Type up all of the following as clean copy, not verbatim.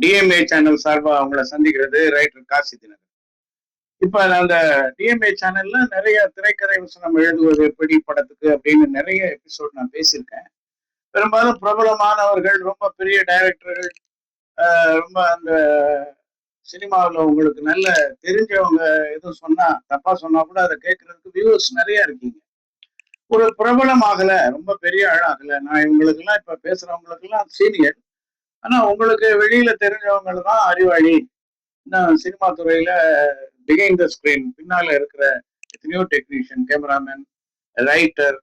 DMA channel சார்பா அவங்கள சந்திக்கிறது ரைட்டர் காசி தினகரன். இப்ப அந்த டிஎம்ஏ சேனல்ல நிறைய திரைக்கதை வசனம் எழுதுவது எப்படி படத்துக்கு அப்படின்னு நிறைய எபிசோட் நான் பேசியிருக்கேன். பெரும்பாலும் பிரபலமானவர்கள், ரொம்ப பெரிய டைரக்டர்கள், ரொம்ப அந்த சினிமாவில் உங்களுக்கு நல்ல தெரிஞ்சவங்க எதுவும் சொன்னா தப்பா சொன்னா கூட அதை கேட்கறதுக்கு வியூவர்ஸ் நிறைய இருக்கீங்க. ஒரு பிரபலம் ஆகல, ரொம்ப பெரிய ஆளாகல. நான் இவங்களுக்கு எல்லாம் இப்ப பேசுறவங்களுக்கு எல்லாம் சீனியர். ஆனா உங்களுக்கு வெளியில தெரிஞ்சவங்க தான் அறிவாளி. இன்னும் சினிமா துறையில பிஹைண்ட் த ஸ்கிரீன் பின்னால இருக்கிற எத்தனையோ technician, cameraman, writer,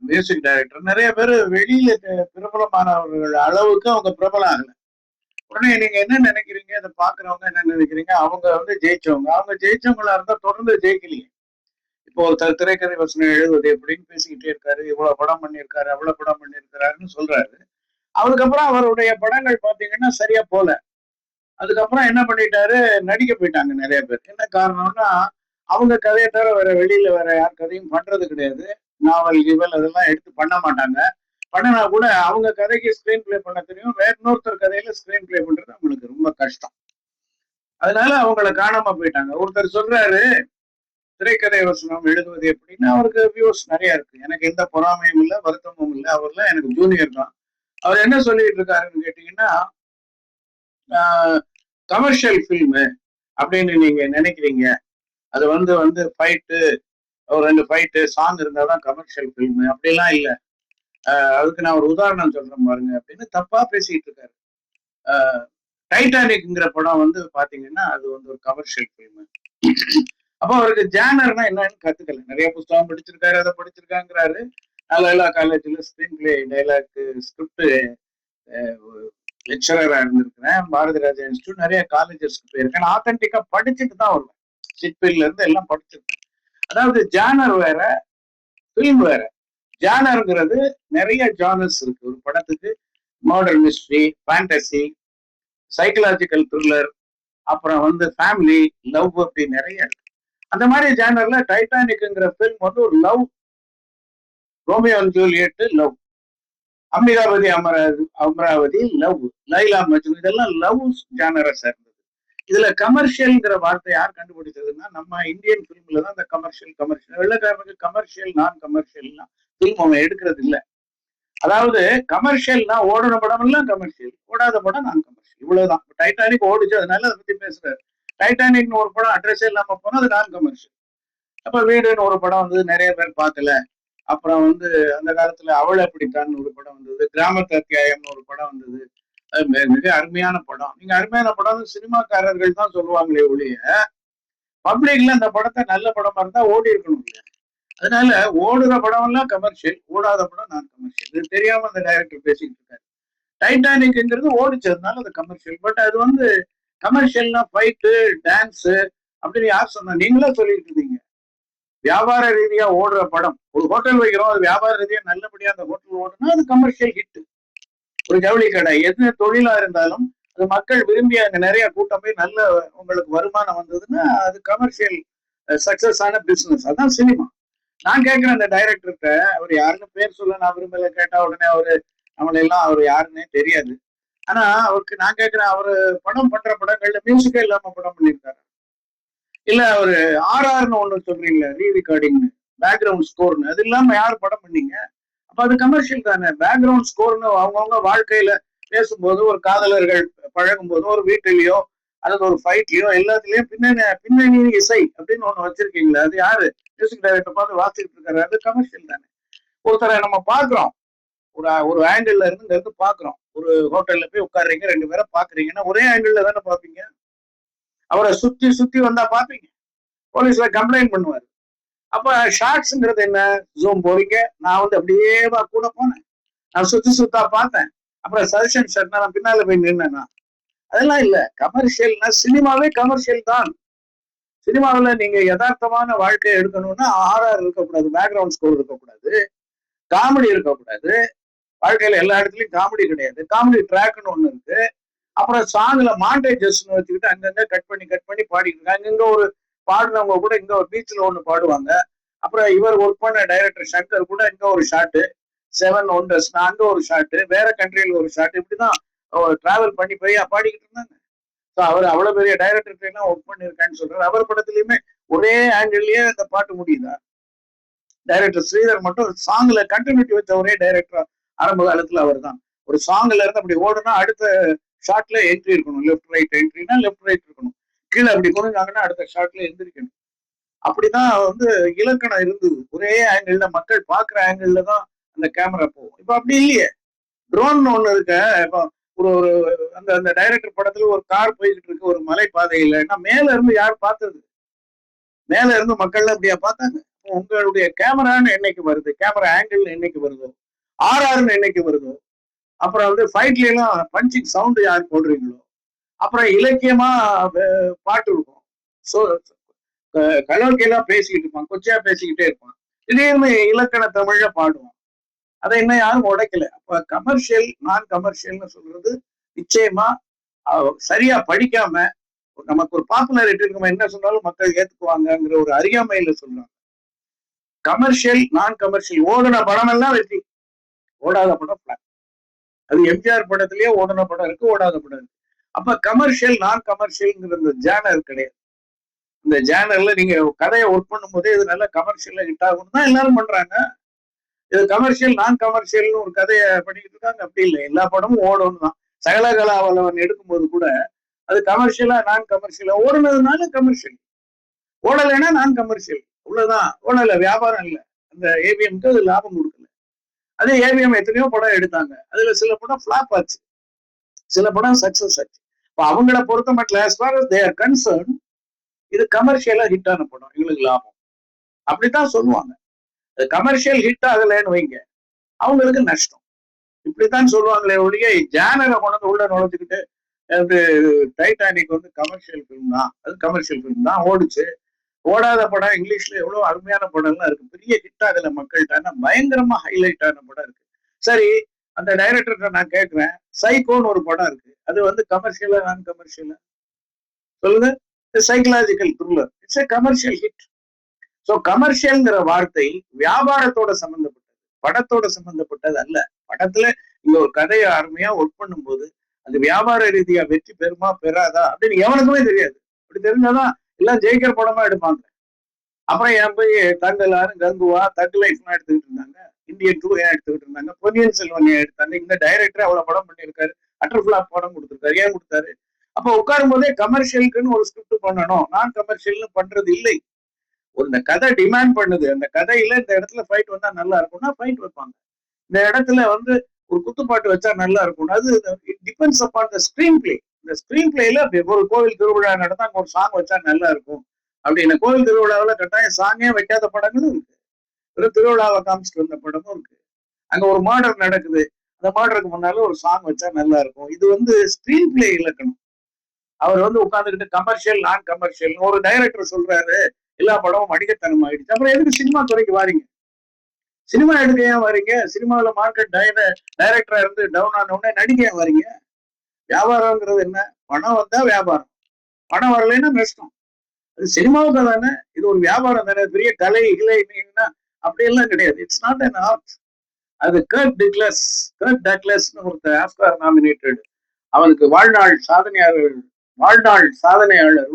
music director நிறைய பேர் வெளியில பிரபலமானவர்கள் அளவுக்கு அவங்க பிரபலம் ஆகல. உடனே நீங்க என்ன நினைக்கிறீங்க, அதை பாக்குறவங்க என்ன நினைக்கிறீங்க, அவங்க ஜெயிச்சவங்க. அவங்க ஜெயிச்சவங்களா இருந்தா தொடர்ந்து ஜெயிக்கலையே. இப்போ ஒருத்தர் திரைக்கதை வசனம் எழுதுவது எப்படின்னு பேசிக்கிட்டே இருக்காரு, இவ்வளவு படம் பண்ணியிருக்காரு, அவ்வளவு படம் பண்ணியிருக்கிறாருன்னு சொல்றாரு. அதுக்கப்புறம் அவருடைய படங்கள் பாத்தீங்கன்னா சரியா போல. அதுக்கப்புறம் என்ன பண்ணிட்டாரு, நடிக்க போயிட்டாங்க நிறைய பேர். என்ன காரணம்னா அவங்க கதையை தவிர வேற வெளியில வேற யார் கதையும் பண்றது கிடையாது. நாவல் கிவல் அதெல்லாம் எடுத்து பண்ண மாட்டாங்க. பண்ணனா கூட அவங்க கதைக்கு ஸ்கிரீன் பிளே பண்ண தெரியும், வேற இன்னொருத்தர் கதையில ஸ்கிரீன் பிளே பண்றது அவங்களுக்கு ரொம்ப கஷ்டம். அதனால அவங்கள காணாம போயிட்டாங்க. ஒருத்தர் சொல்றாரு திரைக்கதை வசனம் எழுதுவது எப்படின்னா, அவருக்கு வியூஸ் நிறைய இருக்கு. எனக்கு எந்த பொறாமையும் இல்லை, வருத்தமும் இல்லை. அவர்லாம் எனக்கு ஜூனியர் தான். அவர் என்ன சொல்லிட்டு இருக்காருன்னு கேட்டீங்கன்னா, கமர்ஷியல் ஃபில்மு அப்படின்னு நீங்க நினைக்கிறீங்க. அது வந்து ஃபைட்டு, ஒரு 2 ஃபைட்டு சாங் இருந்தாதான் கமர்ஷியல் ஃபில்மு, அப்படிலாம் இல்லை. அதுக்கு நான் ஒரு உதாரணம் சொல்றேன் பாருங்க அப்படின்னு தப்பா பேசிட்டு இருக்காரு. டைட்டானிக்ங்கிற படம் பாத்தீங்கன்னா அது ஒரு கமர்ஷியல் ஃபில்மு. அப்போ அவருக்கு ஜானர்னா என்னன்னு கத்துக்கல. நிறைய புத்தகம் படிச்சிருக்காரு, அதை படிச்சிருக்காங்கிறாரு. நல்ல காலேஜ்ல ஸ்கிரீன் பிளே, டைலாக், ஸ்கிரிப்ட் லெக்சரரா இருந்திருக்கிறேன். பாரதி ராஜா இன்ஸ்டியூட் நிறைய காலேஜஸ்க்கு போயிருக்கேன். ஆத்தென்டிக்கா படிச்சுட்டு தான் வருவேன். சிட்பில்ல இருந்து எல்லாம் படிச்சிருக்கேன். அதாவது ஜானர் வேற, ஃபில்ம் வேற. ஜானர்ங்கிறது நிறைய ஜானர்ஸ் இருக்கு ஒரு படத்துக்கு. Murder mystery, fantasy, psychological thriller, அப்புறம் ஃபேமிலி, லவ், அப்படி நிறைய இருக்கு. அந்த மாதிரி ஜானர்ல டைட்டானிக்ங்கிற ஃபில்ம் ஒரு love, Romeo and Juliet love, Ambikapathy Amaravathi love, Laila Majnu, இதெல்லாம் லவ் ஜானரை சேர்ந்தது. இதுல கமர்ஷியல்ங்கிற வார்த்தை யார் கண்டுபிடிச்சதுன்னா நம்ம இந்தியன் பிலிம்ல தான். இந்த கமர்ஷியல் வெள்ளக்காரனுக்கு கமர்ஷியல், நான் கமர்ஷியல்லாம் பிலிம் அவன் எடுக்கிறது இல்லை. அதாவது கமர்ஷியல்னா ஓடுற படம் எல்லாம் கமர்ஷியல், ஓடாத படம் நான் கமர்ஷியல், இவ்வளவுதான். டைட்டானிக் ஓடிச்சு, அதனால அதை பத்தி பேசுறாரு. டைட்டானிக்னு ஒரு படம் அட்ரஸே இல்லாம போனா அது நான் கமர்ஷியல். அப்ப வீடுன்னு ஒரு படம் நிறைய பேர் பார்க்கல. அப்புறம் அந்த காலத்துல அவள் அப்படித்தான்னு ஒரு படம் வந்தது, கிராமத்து அத்தியாயம்னு ஒரு படம் வந்தது. அது மிக அருமையான படம். நீங்க அருமையான படம் சினிமாக்காரர்கள் தான் சொல்லுவாங்களே ஒழிய பப்ளிக்ல அந்த படத்தை நல்ல படமா இருந்தா ஓடி இருக்கணும் இல்லையா? அதனால ஓடுற படம் எல்லாம் கமர்ஷியல், ஓடாத படம் நான் கமர்ஷியல். இது தெரியாம அந்த டைரக்டர் பேசிட்டு இருக்காரு. டைட்டானிக்ங்கிறது ஓடிச்சதுனால அது கமர்ஷியல். பட் அது கமர்ஷியல்னா ஃபைட்டு, டான்ஸ் அப்படின்னு யார் சொன்னா? நீங்களே சொல்லிட்டு இருந்தீங்க. வியாபார ரீதியா ஓடுற படம், ஒரு ஹோட்டல் வைக்கிறோம், அது வியாபார ரீதியா நல்லபடியா அந்த ஹோட்டல் ஓடுனா அது கமர்ஷியல் ஹிட். ஒரு ஜவுளி கடை, எது தொழிலா இருந்தாலும் அது மக்கள் விரும்பி அங்க நிறைய கூட்டம் போய் நல்ல உங்களுக்கு வருமானம் வந்ததுன்னா அது கமர்ஷியல் சக்சஸ் ஆன பிசினஸ். அதான் சினிமா. நான் கேட்கிறேன் அந்த டைரக்டர்கிட்ட, அவர் யாருன்னு பேர் சொல்ல நான் விரும்பல. கேட்டா உடனே நம்மளெல்லாம் அவர் யாருன்னே தெரியாது. ஆனா அவருக்கு நான் கேட்கிறேன், அவரு படம் பண்ற படங்கள்ல மியூசிக்கே இல்லாம படம் பண்ணியிருக்காரு இல்ல? அவரு ஆர்ஆர்னு ஒண்ணு சொல்றீங்களா, ரீ ரெக்கார்டிங்னு, பேக்ரவுண்ட் ஸ்கோர்னு, அது இல்லாம யார் படம் பண்ணீங்க? அப்ப அது கமர்ஷியல் தானே. பேக்ரவுண்ட் ஸ்கோர்னு அவங்கவுங்க வாழ்க்கையில பேசும்போது, ஒரு காதலர்கள் பழகும் போது, ஒரு வீட்டிலேயோ அல்லது ஒரு ஃபைட்லயோ எல்லாத்துலயும் பின்னணி இசை அப்படின்னு ஒண்ணு வச்சிருக்கீங்களா? அது யாரு? மியூசிக் டைரக்டர் பார்த்து வாசிக்கிட்டு இருக்காரு, அது கமர்ஷியல் தானே. ஒருத்தரை நம்ம பாக்குறோம், ஒரு ஆங்கிள் இருந்து பாக்குறோம். ஒரு ஹோட்டல்ல போய் உட்காடுறீங்க, 2 பேரை பாக்குறீங்கன்னா ஒரே ஆங்கிள் தானே பாப்பீங்க. அவரை சுத்தி சுத்தி வந்தா பாப்பீங்க. போலீஸ்ல கம்ப்ளைண்ட் பண்ணுவாரு. அப்ப ஷார்ட்ஸ்ங்கிறது என்ன? ஜூம் போறீங்க, நான் அப்படியே கூட போனேன், நான் சுத்தா பார்த்தேன், அப்புறம் சஜஷன் ஷாட்னா நான் பின்னால போய் நின்னா, அதெல்லாம் இல்ல. கமர்ஷியல்னா சினிமாவே கமர்ஷியல் தான். சினிமாவில நீங்க யதார்த்தமான வாழ்க்கையை எடுக்கணும்னா ஆர்ஆர் இருக்கக்கூடாது, பேக்ரவுண்ட் ஸ்கோர் இருக்கக்கூடாது, காமெடி இருக்கக்கூடாது. வாழ்க்கையில எல்லா இடத்துலயும் காமெடி கிடையாது. காமெடி ட்ராக்னு ஒண்ணு இருக்கு. அப்புறம் சாங்ல மாண்டேஜஸ் வச்சுக்கிட்டு அங்கங்க கட் பண்ணி பாடிட்டு இருக்காங்க. அங்கங்க ஒரு பாடுறவங்க கூட இங்க ஒரு பீச்ல ஒண்ணு பாடுவாங்க. அப்புறம் இவர் ஒர்க் பண்ண டைரக்டர் சங்கர் கூட இங்க ஒரு ஷாட்டு, 7 ஒண்டர்ஸ் அங்க ஒரு ஷாட்டு, வேற கண்ட்ரியில ஒரு ஷாட், இப்படிதான் டிராவல் பண்ணி போய் பாடிக்கிட்டு இருந்தாங்க. அவர் அவ்வளவு பெரிய டைரக்டர் எல்லாம் ஒர்க் பண்ணிருக்கான்னு சொல்றாரு. அவர் படத்துலயுமே ஒரே ஆங்கிள்லயே அந்த பாட்டு முடியுதா? டைரக்டர் ஸ்ரீதர் மட்டும் சாங்ல கண்டினியூட்டி வச்ச ஒரே டைரக்டர் ஆரம்ப காலத்துல அவர் தான். ஒரு சாங்ல இருந்து அப்படி ஓடுனா அடுத்த ஷாட்ல என்ட்ரி இருக்கணும். லெஃப்ட் ரைட் என்ட்ரினா லெஃப்ட் ரைட் இருக்கணும். கீழே அப்படி குறைஞ்சாங்கன்னா அடுத்த ஷாட்ல எந்திரிக்கணும். அப்படிதான் வந்து இலக்கணம் இருந்தது. ஒரே ஆங்கிள், மக்கள் பாக்குற ஆங்கிள் தான் அந்த கேமரா போகும். இப்ப அப்படி இல்லையே. ட்ரோன் ஒண்ணு இருக்கு. இப்போ ஒரு ஒரு அந்த அந்த டைரக்டர் படத்துல ஒரு கார் போய்கிட்டு இருக்கு ஒரு மலை பாதையில, மேல இருந்து யார் பார்த்தது? மேல இருந்து மக்கள் அப்படியா பார்த்தாங்க? உங்களுடைய கேமரான்னு என்னைக்கு வருது? கேமரா ஆங்கிள் என்னைக்கு வருதோ, ஆர்ஆர்னு என்னைக்கு வருதோ, அப்புறம் வந்து ஃபைட்ல எல்லாம் பஞ்சிங் சவுண்ட் யார் போடுறீங்களோ, அப்புறம் இலக்கியமா பாட்டு இருக்கும். சோ கலோக்கியெல்லாம் பேசிக்கிட்டு இருப்பான், கொச்சையா பேசிக்கிட்டே இருப்பான். திடீர்னு இலக்கண தமிழ்ல பாடுவான். அதை இன்னும் யாரும் உடைக்கல. அப்ப கமர்ஷியல் நான் கமர்ஷியல்னு சொல்றது நிச்சயமா சரியா படிக்காம நமக்கு ஒரு பாப்புலாரிட்டி இருக்கு, நம்ம என்ன சொன்னாலும் மக்கள் ஏத்துக்குவாங்கங்கிற ஒரு அறியாமையில சொல்றாங்க. கமர்ஷியல் நான் கமர்ஷியல் ஓடுன படம் எல்லாம் வெற்றி, ஓடாத படம் பிளாக். அது எம்ஜிஆர் படத்திலேயே ஓடுன படம் இருக்கு, ஓடாத படம் இருக்கு. அப்ப கமர்ஷியல் நான் கமர்ஷியல்ங்கிற இந்த ஜேனர் கிடையாது. இந்த ஜேனர்ல நீங்க கதையை ஒர்க் பண்ணும் போதே இது நல்ல கமர்ஷியல்ல ஹிட் ஆகும் தான் எல்லாரும் பண்றாங்க. இது கமர்ஷியல் நான் கமர்ஷியல்னு ஒரு கதையை பண்ணிட்டு இருக்காங்க. அப்படி இல்லை, எல்லா படமும் ஓடணும் தான். சகலகலாவல்லவன் எடுக்கும்போது கூட அது கமர்ஷியலா நான் கமர்ஷியலா ஓடுனதுனால கமர்ஷியல், ஓடலைன்னா நான் கமர்ஷியல். அவ்வளவுதான். ஓடல, வியாபாரம் இல்லை. அந்த ஏவிஎம்க்கு அது லாபம் கொடுக்கல. அதே ஏவிஎம் எத்தனையோ படம் எடுத்தாங்க, அதுல சில படம் ஃபிளாப் ஆச்சு, சில படம் சக்சஸ் ஆச்சு. இப்போ அவங்கள பொறுத்த மட்டும் as far as they are concerned, இது கமர்ஷியலா ஹிட் ஆன படம், எங்களுக்கு லாபம், அப்படித்தான் சொல்லுவாங்க. கமர்ஷியல் ஹிட் ஆகலைன்னு வைங்க, அவங்களுக்கு நஷ்டம். இப்படித்தான் சொல்லுவாங்களே ஒழிய ஜானரை கொண்டு உள்ள நுழைஞ்சுக்கிட்டு டைட்டானிக் வந்து கமர்ஷியல் ஃபிலிம் தான், அது கமர்ஷியல் ஃபிலிம் தான், ஓடிச்சு. ஓடாத படம் இங்கிலீஷ்ல எவ்வளவு அருமையான படம்லாம் இருக்கு, பெரிய ஹிட் ஆகல மக்கள்கிட்ட, பயங்கரமா ஹைலைட் ஆன படம் இருக்கு. சரி, அந்த டைரக்டர் நான் கேட்கிறேன், சைக்கோன்னு ஒரு படம் இருக்கு, அது வந்து கமர்ஷியலா நான் கமர்ஷியலா சொல்லுங்க? Psychological thriller, it's a commercial hit. So கமர்ஷியல்ங்கிற வார்த்தை வியாபாரத்தோட சம்பந்தப்பட்டது, படத்தோட சம்பந்தப்பட்டது அல்ல. படத்துல இங்க ஒரு கதையை அருமையா ஒர்க் பண்ணும் போது அது வியாபார ரீதியா வெற்றி பெறுமா பெறாதா அப்படின்னு எவனுக்குமே தெரியாது. அப்படி தெரிஞ்சாதான் எல்லாம் ஜெயிக்கிற படமா எடுப்பாங்க. அப்புறம் என் போய் தங்கலாறு கங்குவா தக் லைஃப் எடுத்துக்கிட்டு இருந்தாங்க, இந்தியன் 2 ஏன் எடுத்துக்கிட்டு இருந்தாங்க, பொன்னியின் செல்வன் ஏன் எடுத்தாங்க. இந்த டைரக்டர் அவ்வளவு படம் பண்ணியிருக்காரு, அட்டர் பிளாப் படம் கொடுத்திருக்காரு, ஏன் கொடுத்தாரு? அப்ப உட்காரும் போதே கமர்ஷியலுக்குன்னு ஒரு ஸ்கிரிப்ட் பண்ணணும், நான் கமர்ஷியல்னு பண்றது இல்லை. இந்த கதை டிமாண்ட் பண்ணுது, அந்த கதையில இந்த இடத்துல ஃபைட் வந்தா நல்லா இருக்கும்னா ஃபைட் வைப்பாங்க. இந்த இடத்துல வந்து ஒரு குத்துப்பாட்டு வச்சா நல்லா இருக்கும், அது it depends upon the screen play. இந்த ஸ்கிரீன் பிளேல ஒரு கோவில் திருவிழா நடந்தா அங்க ஒரு சாங் வச்சா நல்லா இருக்கும் அப்படின்னு, கோவில் திருவிழாவில கட்டாயம் சாங்கே வைக்காத படங்களும் இருக்கு, ஒரு திருவிழாவை காமிச்சிட்டு வந்த படமும் இருக்கு. அங்க ஒரு மர்டர் நடக்குது, அந்த மர்டருக்கு முன்னால ஒரு சாங் வச்சா நல்லா இருக்கும். இது வந்து ஸ்கிரீன் பிளே இலக்கணும். அவர் வந்து உட்கார்ந்துக்கிட்டு கமர்ஷியல் நான் கமர்ஷியல் ஒரு டைரக்டர் சொல்றாரு, எல்லா படமும் அடிக்கத்தனம் ஆயிடுச்சு, அப்புறம் எதுக்கு சினிமா துறைக்கு வாரீங்க? சினிமா எடுக்க ஏன் வரீங்க? சினிமாவில மார்க்கெட் டைரக்டரா இருந்து டவுன் ஆன உடனே நடிக்க ஏன் வரீங்க? வியாபாரம்ங்கிறது என்ன? பணம் வந்தா வியாபாரம், பணம் வரலைன்னா நஷ்டம். அது சினிமாவுக்கு தானே, இது ஒரு வியாபாரம் தானே, பெரிய கலை இல்லைன்னா அப்படியெல்லாம் கிடையாது. It's not an art. அது கர்ட் டக்லஸ்னு ஒருத்தர் ஆஸ்கார் நாமினேட்டட், அவனுக்கு வாழ்நாள் சாதனையாளர்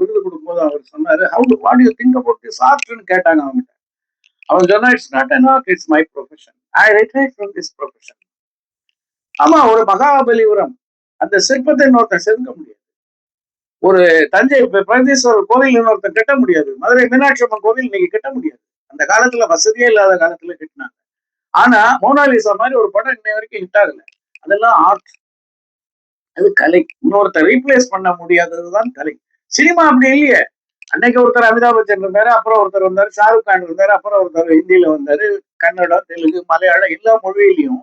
விருது கொடுக்கும்போது அவர் சொன்னாரு, what you think about this ஆர்ட்னு கேட்டாங்க அவங்ககிட்ட. அவன் சொன்னா, it's not an art, it's my profession, I retired from this profession. ஆமா, ஒரு மகாபலிபுரம் அந்த சிற்பத்தை இன்னொருத்தன் செதுக்க முடியாது, ஒரு தஞ்சை பிரகதீஸ்வரர் கோவில் இன்னொருத்தன் கட்ட முடியாது, மதுரை மீனாட்சி அம்மன் கோவில் இன்னைக்கு கட்ட முடியாது. அந்த காலத்துல வசதியே இல்லாத காலத்துல கட்டினாங்க. ஆனா மோனாலிசா மாதிரி ஒரு படம் இன்னை வரைக்கும் ஹிட் ஆகல. அதெல்லாம் ஆர்ட், அது கலை. இன்னொருத்தர் ரீப்ளேஸ் பண்ண முடியாததுதான் கலை. சினிமா அப்படி இல்லையே. அன்னைக்கு ஒருத்தர் அமிதாப் பச்சன் இருந்தாரு, அப்புறம் ஒருத்தர் வந்தாரு ஷாருக் கான் இருந்தாரு, அப்புறம் ஒருத்தர் ஹிந்தியில வந்தாரு, கன்னடம் தெலுங்கு மலையாளம் எல்லா மொழியிலையும்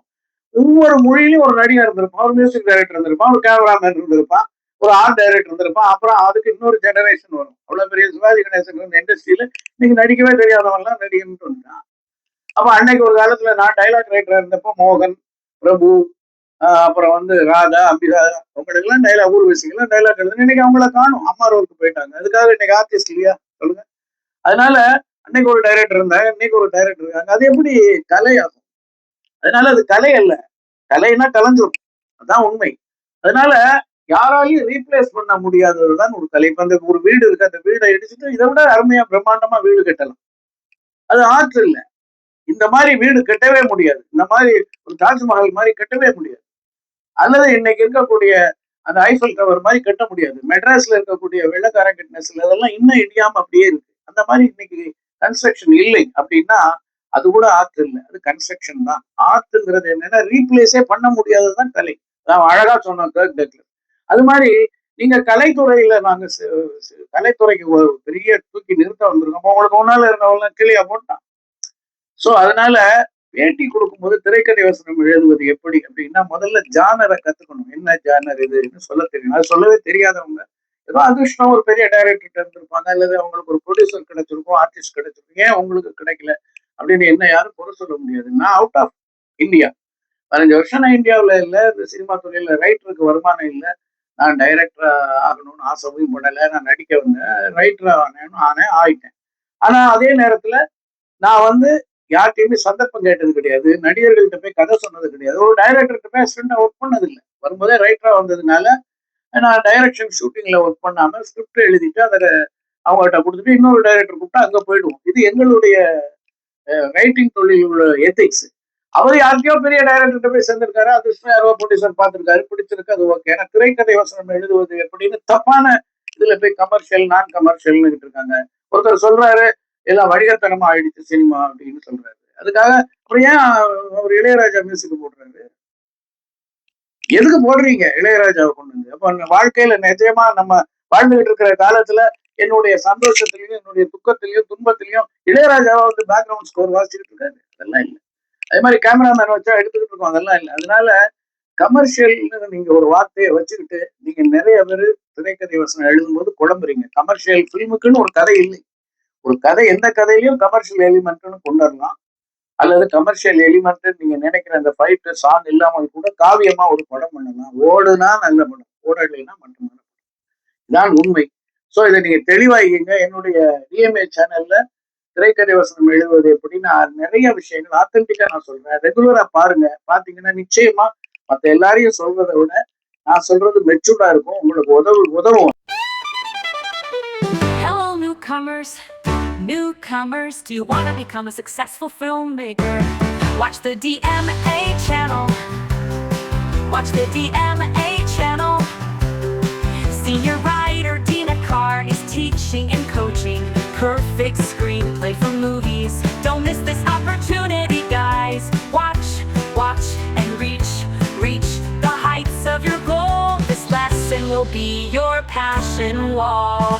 ஒவ்வொரு மொழியிலும் ஒரு நடிகர் இருந்திருப்பான், ஒரு மியூசிக் டைரக்டர் இருந்திருப்பான், ஒரு கேமராமேன் இருந்திருப்பான், ஒரு ஆர்ட் டைரக்டர் இருந்திருப்பான். அப்புறம் அதுக்கு இன்னொரு ஜெனரேஷன் வரும். அவ்வளவு பெரிய சிவாஜி கணேசன் இருந்த இண்டஸ்ட்ரியில இன்னைக்கு நடிக்கவே தெரியாதவன் எல்லாம் நடிகன்னு வந்துட்டான். அப்ப அன்னைக்கு ஒரு காலத்துல நான் டைலாக் ரைட்டரா இருந்தப்போ மோகன், பிரபு, அப்புறம் வந்து ராதா, அம்பிகா, அவங்களுக்கு எல்லாம் டைலாக், ஊர்வசிக்கெல்லாம் டைலாக் எழுதுன்னு இன்னைக்கு அவங்கள காணும், அம்மா ரோலுக்கு போயிட்டாங்க. அதுக்காக இன்னைக்கு ஆர்டிஸ்ட் இல்லையா சொல்லுங்க? அதனால அன்னைக்கு ஒரு டைரக்டர் இருந்தாங்க, இன்னைக்கு ஒரு டைரக்டர் இருக்காங்க. அது எப்படி கலை ஆகும்? அதனால அது கலை அல்ல. கலைனா கலைஞ்சிரும், அதான் உண்மை. அதனால யாராலையும் ரீப்ளேஸ் பண்ண முடியாததுதான் ஒரு கலை. இப்ப அந்த ஒரு வீடு இருக்கு, அந்த வீடை இடிச்சுட்டு இதை விட அருமையா பிரம்மாண்டமா வீடு கட்டலாம். அது ஆர்ட் இல்ல. இந்த மாதிரி வீடு கட்டவே முடியாது. இந்த மாதிரி ஒரு தாஜ்மஹால் மாதிரி கட்டவே முடியாது. அல்லது இன்னைக்கு இருக்கக்கூடிய அந்த ஐஃபல் டவர் மாதிரி கட்ட முடியாது. மெட்ராஸ்ல இருக்கக்கூடிய வெள்ளக்காரன் கட்டின சில இதெல்லாம் இன்னும் இடியாம அப்படியே இருக்கு. அந்த மாதிரி இன்னைக்கு கன்ஸ்ட்ரக்ஷன் இல்லை அப்படின்னா அது கூட ஆர்ட் இல்லை, அது கன்ஸ்ட்ரக்ஷன் தான். ஆர்ட்ங்கிறது என்னன்னா ரீப்ளேஸே பண்ண முடியாததுதான் கலை. நான் அழகா சொன்னோம் தேர்ட் டெக்ல. அது மாதிரி நீங்க கலைத்துறையில நாங்க கலைத்துறைக்கு ஒரு பெரிய தூக்கி நிறுத்த வந்திருக்கோம். உங்களுக்கு முன்னால இருந்தவங்க கிளியா போட்டான். சோ அதனால பேட்டி கொடுக்கும்போது திரைக்கதை வசனம் எழுதுவது எப்படி அப்படின்னா முதல்ல ஜானரை கத்துக்கணும். என்ன ஜானர் இதுன்னு சொல்ல தெரியும். அது சொல்லவே தெரியாதவங்க ஏதோ அதிர்ஷ்டம் ஒரு பெரிய டைரக்டர் இருந்திருப்பாங்க, அல்லது அவங்களுக்கு ஒரு ப்ரொடியூசர் கிடைச்சிருக்கும், ஆர்டிஸ்ட் கிடைச்சிருக்கும், ஏன் உங்களுக்கு கிடைக்கல அப்படின்னு என்ன யாரும் குறை சொல்ல முடியாது. நான் அவுட் ஆஃப் இந்தியா 15 வருஷம் நான் இந்தியாவில் இல்லை. இந்த சினிமா துறையில ரைட்டருக்கு வருமானம் இல்லை. நான் டைரக்டர் ஆகணும்னு ஆசையும் படலை. நான் நடிக்க வந்தேன், ரைட்டர் ஆயிட்டேன். ஆனா அதே நேரத்துல நான் வந்து யார்கிட்டயுமே சந்தர்ப்பம் கேட்டது கிடையாது. நடிகர்கள்ட்ட போய் கதை சொன்னது கிடையாது. ஒரு டைரக்டர்கிட்ட போய் அசிஸ்டண்டா ஒர்க் பண்ணது இல்லை. வரும்போதே ரைட்டரா வந்ததுனால நான் டைரக்ஷன் ஷூட்டிங்ல ஒர்க் பண்ணாம ஸ்கிரிப்ட் எழுதிட்டு அதை அவங்கள்ட்ட கொடுத்துட்டு இன்னொரு டைரக்டர் கூப்பிட்டு அங்க போயிடுவோம். இது எங்களுடைய ரைட்டிங் தொழில் உள்ள எத்திக்ஸ். அவர் யாருக்கையோ பெரிய டைரக்டர் போய் சேர்ந்திருக்காரு, அதிர்ஷ்டம் யாரோ ப்ரொடியூசர் பார்த்திருக்காரு, பிடிச்சிருக்கு, அது ஓகே. ஏன்னா திரைக்கதை வசனம் எழுதுவது எப்படின்னு தப்பான இதுல போய் கமர்ஷியல் நான் கமர்ஷியல்னு இருக்காங்க. ஒருத்தர் சொல்றாரு எல்லாம் வணிகத்தனமா ஆயிடுச்சு சினிமா அப்படின்னு சொல்றாரு. அதுக்காக அப்புறம் ஏன் அவர் இளையராஜா மியூசிக் போடுறாரு? எதுக்கு போடுறீங்க இளையராஜாவை கொண்டு வந்து? அப்ப வாழ்க்கையில நிஜமா நம்ம வாழ்ந்துகிட்டு இருக்கிற காலத்துல என்னுடைய சந்தோஷத்திலையும் என்னுடைய துக்கத்திலையும் துன்பத்திலையும் இளையராஜாவை வந்து பேக்ரவுண்ட் ஸ்கோர் வாசிச்சுட்டு இருக்காரு. அதெல்லாம் இல்லை. அதே மாதிரி கேமராமேன் வச்சா எடுத்துக்கிட்டு இருக்கோம், அதெல்லாம் இல்லை. அதனால கமர்ஷியல்னு நீங்க ஒரு வார்த்தையை வச்சுக்கிட்டு நீங்க நிறைய பேர் திரைக்கதை வசனம் எழுதும்போது குழம்புறீங்க. கமர்ஷியல் பிலிமுக்குன்னு ஒரு கதை இல்லை. ஒரு கதை எந்த கதையிலையும் கமர்ஷியல் எலிமெண்ட்னு கொண்டு வரலாம், அல்லது கமர்ஷியல் எலிமெண்ட் நீங்க நினைக்கிற அந்த ஃபைட் சாங் இல்லாமல் கூட காவியமா ஒரு படம் பண்ணலாம். ஓடுனா நல்ல படம், ஓடலைன்னா மட்டும் இதான் உண்மை. சோ இதை நீங்க தெளிவாகிங்க. என்னுடைய டிஎம்ஏ சேனல்ல திரைக்கதை வசனம் எழுதுவது எப்படின்னு நிறைய விஷயங்கள் ஆத்தென்டிக்கா நான் சொல்றேன். ரெகுலரா பாருங்க. பாத்தீங்கன்னா நிச்சயமா மத்த எல்லாரையும் சொல்றதை விட நான் சொல்றது மெச்சூர்டா இருக்கும், உங்களுக்கு உதவும். Hello newcomers, do you want to become a successful filmmaker? Watch the DMA channel. Watch the DMA channel. Senior writer Dina Carr is teaching and coaching perfect screenplay for movies. Don't miss this opportunity, guys. Watch and reach the heights of your goal. This lesson will be your passion wall.